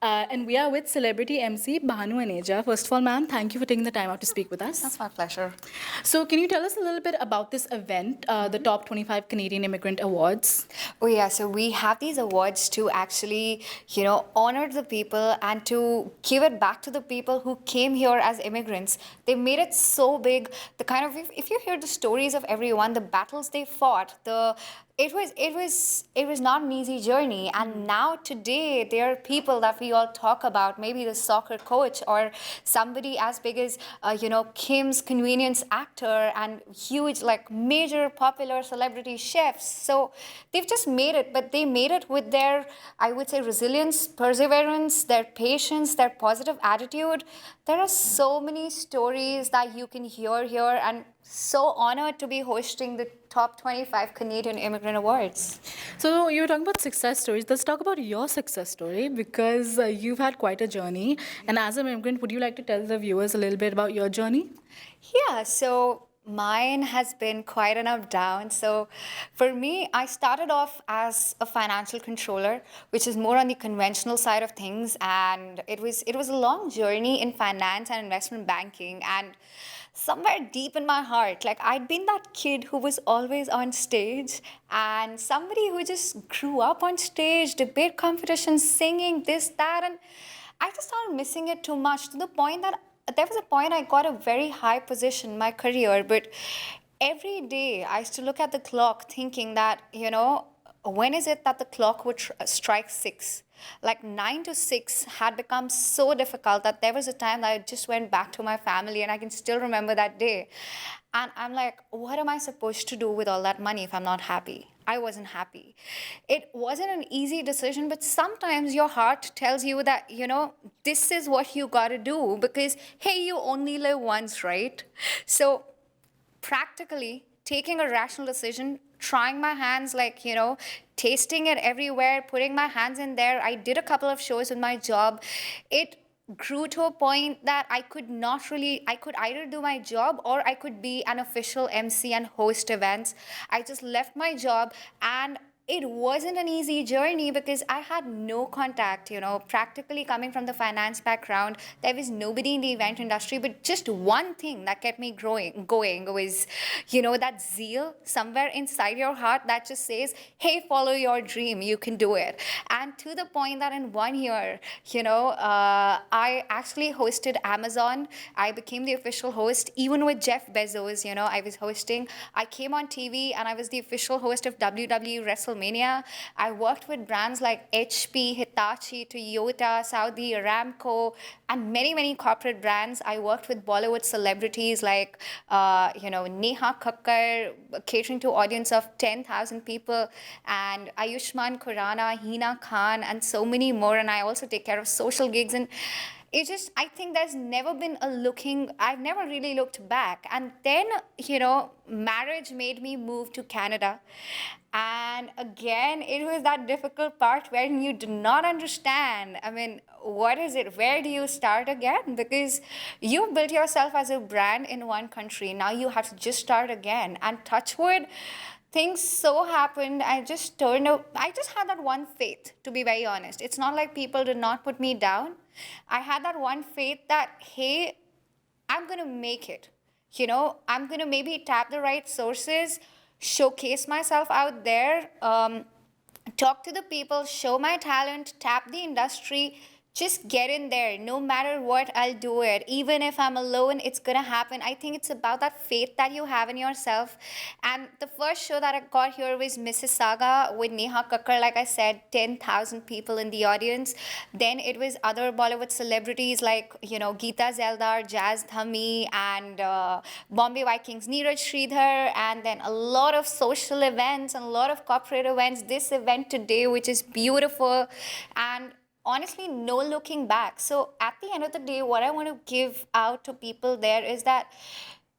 And we are with celebrity MC Bhanu Aneja. First of all, ma'am, thank you for taking the time out to speak with us. That's my pleasure. So, can you tell us a little bit about this event, the Top 25 Canadian Immigrant Awards? Oh yeah, so we have these awards to actually, honor the people and to give it back to the people who came here as immigrants. They made it so big. The kind of if you hear the stories of everyone, the battles they fought, it was not an easy journey. And now today there are people that we all talk about, maybe the soccer coach or somebody as big as Kim's convenience actor and huge like major popular celebrity chefs. So they've just made it, but they made it with their, I would say, resilience, perseverance, their patience, their positive attitude. There are so many stories that you can hear here, and so honored to be hosting the Top 25 Canadian Immigrant Awards. So, you were talking about success stories. Let's talk about your success story because you've had quite a journey. And as an immigrant, would you like to tell the viewers a little bit about your journey? Yeah, so mine has been quite an up down. So for me, I started off as a financial controller, which is more on the conventional side of things, and it was a long journey in finance and investment banking. And somewhere deep in my heart, like I'd been that kid who was always on stage and somebody who just grew up on stage, debate competitions, singing, this, that, and I just started missing it too much to the point that there was a point I got a very high position in my career, but every day I used to look at the clock thinking that, when is it that the clock would strike 6? Like 9 to 6 had become so difficult that there was a time that I just went back to my family, and I can still remember that day. And I'm like, what am I supposed to do with all that money if I'm not happy? I wasn't happy. It wasn't an easy decision, but sometimes your heart tells you that, this is what you gotta do because, hey, you only live once, right? So practically taking a rational decision, trying my hands, like, tasting it everywhere, putting my hands in there. I did a couple of shows with my job. It grew to a point that I could either do my job or I could be an official MC and host events. I just left my job, and it wasn't an easy journey because I had no contact, practically coming from the finance background. There was nobody in the event industry, but just one thing that kept me going was, that zeal somewhere inside your heart that just says, hey, follow your dream, you can do it. And to the point that in 1 year, I actually hosted Amazon. I became the official host, even with Jeff Bezos, I was hosting. I came on TV and I was the official host of WWE WrestleMania. I worked with brands like HP, Hitachi, Toyota, Saudi Aramco, and many, many corporate brands. I worked with Bollywood celebrities like, Neha Kakkar, catering to an audience of 10,000 people, and Ayushmann Khurrana, Hina Khan, and so many more. And I also take care of social gigs. And I think there's never been I've never really looked back. And then, marriage made me move to Canada. And again, it was that difficult part when you do not understand. I mean, what is it? Where do you start again? Because you built yourself as a brand in one country. Now you have to just start again. And touch wood, things so happened. I just had that one faith, to be very honest. It's not like people did not put me down. I had that one faith that, hey, I'm going to make it. I'm going to maybe tap the right sources, showcase myself out there, talk to the people, show my talent, tap the industry, just get in there. No matter what, I'll do it. Even if I'm alone, it's gonna happen. I think it's about that faith that you have in yourself. And the first show that I got here was Mississauga with Neha Kakkar. Like I said, 10,000 people in the audience. Then it was other Bollywood celebrities like, Geeta Zeldar, Jazz Dhami, and Bombay Vikings, Neeraj Sridhar, and then a lot of social events and a lot of corporate events. This event today, which is beautiful, and honestly, no looking back. So at the end of the day, what I want to give out to people there is that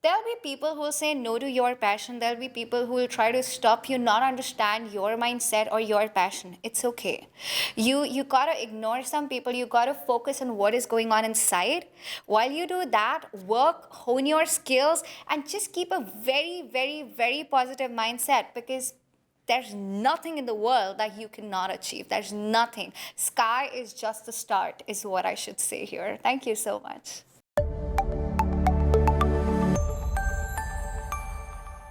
there'll be people who will say no to your passion. There'll be people who will try to stop you, not understand your mindset or your passion. It's okay. You gotta ignore some people. You gotta focus on what is going on inside. While you do that, work, hone your skills, and just keep a very, very, very positive mindset, because there's nothing in the world that you cannot achieve. There's nothing. Sky is just the start, is what I should say here. Thank you so much.